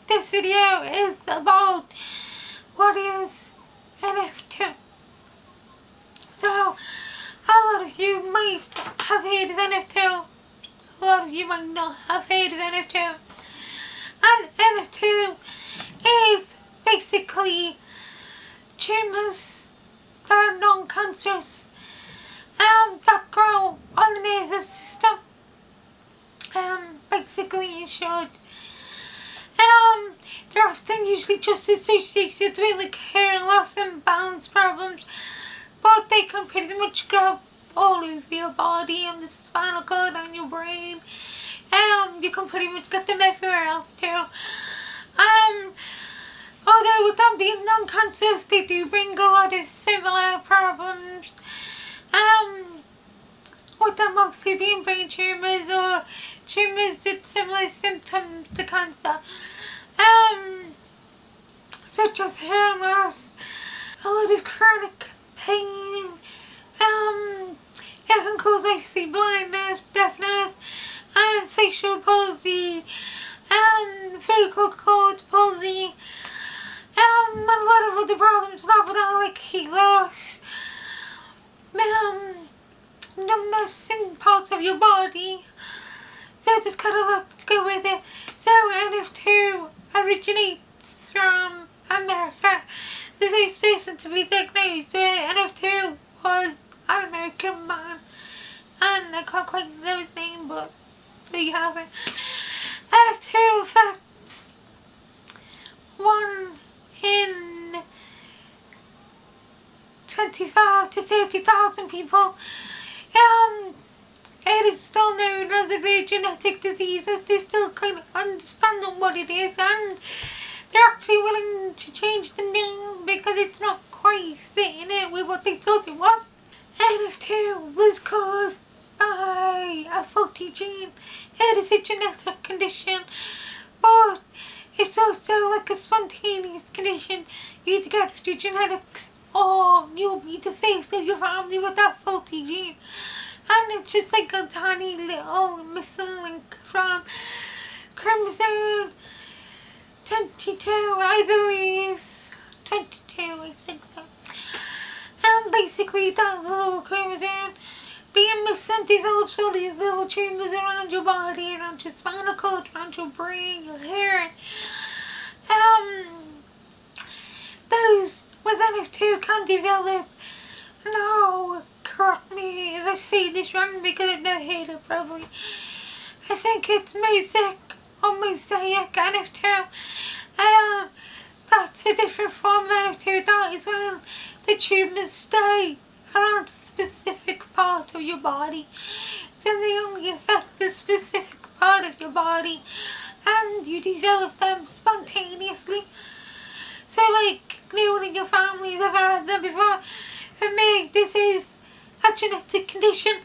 This video is about what is NF2. So, a lot of you might have heard of NF2. A lot of you might not have heard of NF2. And NF2 is basically tumours that are non-cancerous that grow on the nervous system. Basically, in short, they're often usually just associated with like hearing loss and balance problems, but they can pretty much grow all over your body, on the spinal cord, on your brain. You can pretty much get them everywhere else too. Although with them being non-cancerous, they do bring a lot of similar problems. With them mostly being brain tumours or tumours with similar symptoms to cancer. Such as hearing loss, a lot of chronic pain. It can cause obviously blindness, deafness, facial palsy, vocal cord palsy, and a lot of other problems like heat loss, numbness in parts of your body. So there's kind of lot to go with it. So NF2 originates from America. The first person to be diagnosed with NF2 was an American man, and I can't quite know his name, but there you have it. NF2 affects 1 in 25 to 30,000 people. It is still known as a rare genetic disease, as they're still kind of understanding what it is, and they're actually willing to change the name because it's not quite fitting in with what they thought it was. NF2 was caused by a faulty gene. It is a genetic condition, but it's also like a spontaneous condition. You either get it through genetics or you'll be the face of your family with that faulty gene. And it's just like a tiny little missing link from chromosome 22, I believe. 22, I think so. And basically that little chromosome being missing develops all these little tumours around your body, around your spinal cord, around your brain, your hair. Those with NF2 can develop, now correct me if I say this wrong because I've never heard it probably. I think it's mosaic NF2. That's a different form of NF2. That is when the tumours stay around a specific part of your body. So they only affect the specific part of your body, and you develop them spontaneously. So like, no one in your family has ever had them before. For me, this is a genetic condition.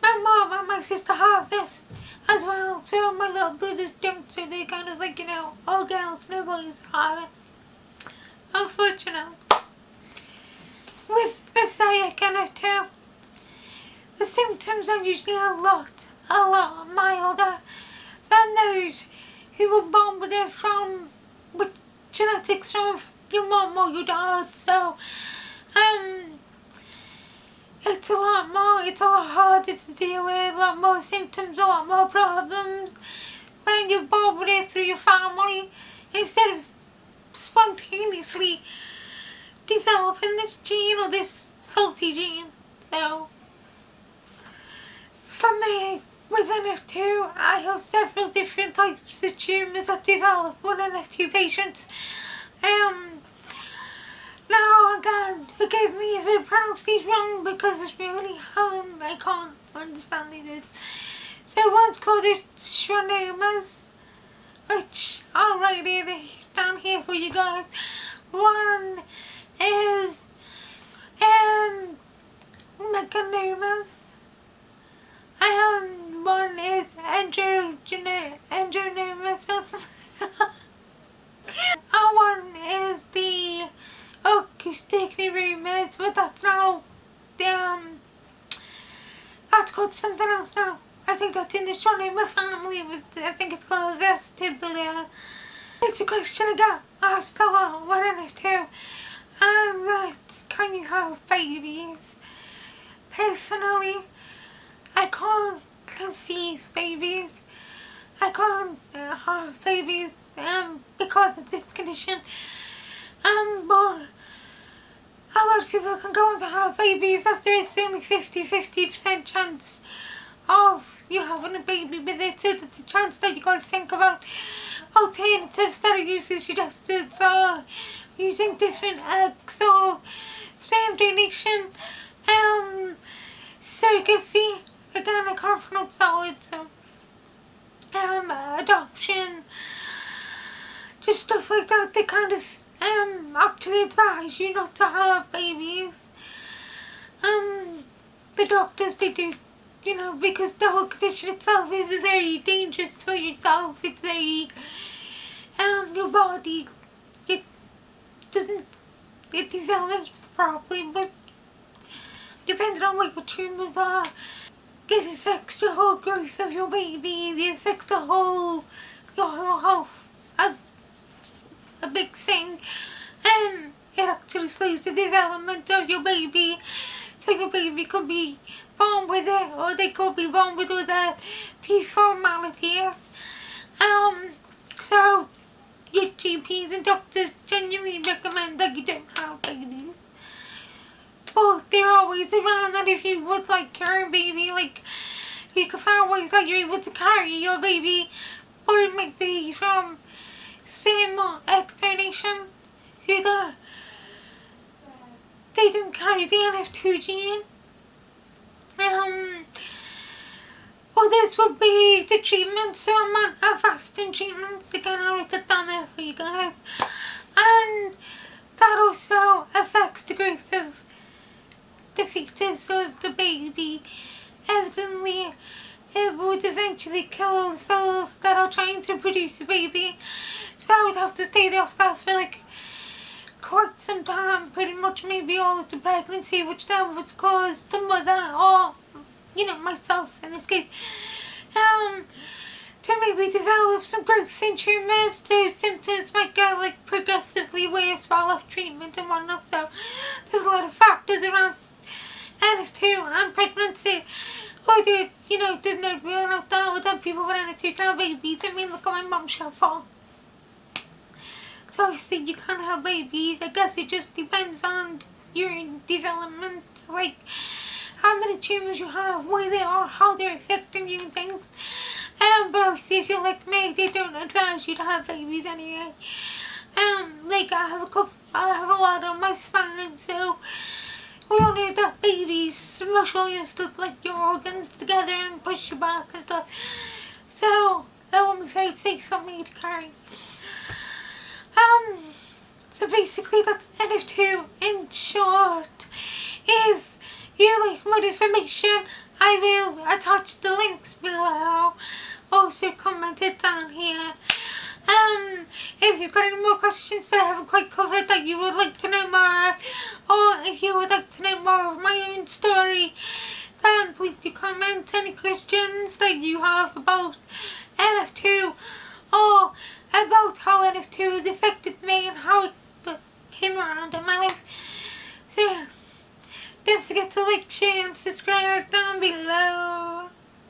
My mom and my sister have this as well, so my little brothers don't, so they're kind of like, all girls, no boys have it. Unfortunately. With mosaic NF2, the symptoms are usually a lot milder than those who were born with it with genetics from your mom or your dad. So, it's a lot harder to deal with, a lot more symptoms, a lot more problems when you're born with it through your family, instead of spontaneously developing this gene or this faulty gene. So, for me, with NF2, I have several different types of tumours that develop with NF2 patients. Now again, forgive me if I pronounce these wrong because it's really I can't understand these. So one's called schwannomas, which I'll write it down here for you guys. One is mechanomas. One is andronomas. And one is the acoustic neuromas, but that's now that's called something else now. I think that's in the schwannoma family. I think it's called vestibular It's a question I get asked a lot with NF2, and that's, can you have babies? Personally, I can't conceive babies. I can't have babies because of this condition. But a lot of people can go on to have babies, as there is only 50% chance of you having a baby with it, so there's a chance that you got to think about alternatives that are usually suggested, so using different eggs or sperm donation, surrogacy, again I can't pronounce that word, so adoption, just stuff like that. They kind of actually advise you not to have babies. The doctors, they do, you know, because the whole condition itself is very dangerous for yourself. It's very your body, it develops properly, but depending on what your tumours are, it affects the whole growth of your baby. It affects your whole health as a big thing. It actually slows the development of your baby, so your baby could be born with it, or they could be born with other deformities. So your GPs and doctors genuinely recommend that you don't have babies, but they're always around that if you would like carry a baby, like you can find ways that you're able to carry your baby, but it might be from sperm or egg donation, so that they don't carry the NF2 gene. Others would be the treatments, so I'm on a fasting treatment, again I'll write that down there for you guys, and that also affects the growth of the fetus or the baby. Evidently it would eventually kill all the cells that are trying to produce a baby, so I would have to stay off that for like quite some time, pretty much maybe all of the pregnancy, which then would cause the mother, or you know, myself in this case, to maybe develop some growth in tumours. The symptoms might get like progressively worse while off treatment and whatnot, so there's a lot of factors around NF2 and pregnancy. Or you know, there's no real out there that people with NF2 can have babies. I mean, look at my mum's shell. So obviously you can't have babies. I guess it just depends on your development, like how many tumours you have, where they are, how they're affecting you and things. But obviously if you're like me, they don't advise you to have babies anyway. Like I have a lot on my spine, so we all know that babies smush all your stuff, like your organs together and push you back and stuff. So that won't be very safe for me to carry. So basically that's NF2 in short. If you like more information, I will attach the links below, also commented down here. If you've got any more questions that I haven't quite covered that you would like to know more of, or if you would like to know more of my own story, then please do comment any questions that you have about NF2, or about how NF2 has affected me and how it came around in my life. So don't forget to like, share and subscribe down below.